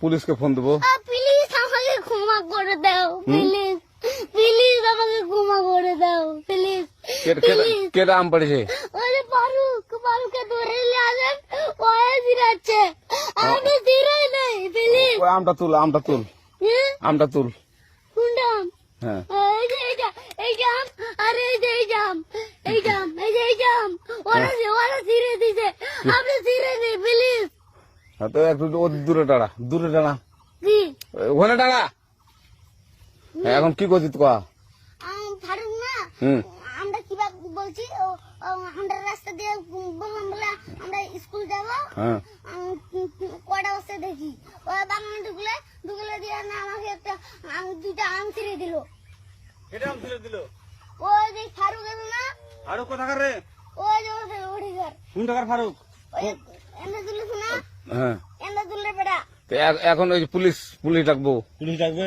পুলিশকে ফোন দেবো। প্লিজ আমাকে ক্ষমা করে দাও, প্লিজ প্লিজ আমাকে ক্ষমা করে দাও, প্লিজ প্লিজ। কে আম পড়েছে? ওরে ফারুককে ধরে নিয়ে আসেন, ও জিরাচ্ছে, আমি জিরাই নাই, প্লিজ। ওই আমটা তুল, আমটা তুল, আমটা তুল। কোনটা আম? হ্যাঁ এই যে এই জাম, আরে এই যে এই জাম, এই জাম, এই যে এই জাম, ওরা জিরে দিছে, আপনি জিরে নেই, প্লিজ। তো একটু দূরে দাঁড়া, দূরে দাঁড়া, কি ওখানে দাঁড়া। এখন কি করছিস তো? ফারুক না, হুম আমরা কিবা বলছি, আমরা রাস্তা দিয়ে বললাম বলে আমরা স্কুল যাবো, হ্যাঁ কয়টা বসে দেখি ওই বাগানে ঢুকলে দিয়ে না আমাকে দুইটা আম ছিঁড়ে দিল। এটা আম তুলে দিল। ওই যে ফারুক আছে না, আরো কোথাকার রে? ওই যে ওঠিকার, কোন টাকার ফারুক? ওই এনে তুলিস না, হ্যাঁ এনে তুললে বেটা। এখন ওই পুলিশ ডাকবো। পুলিশ ডাকবে।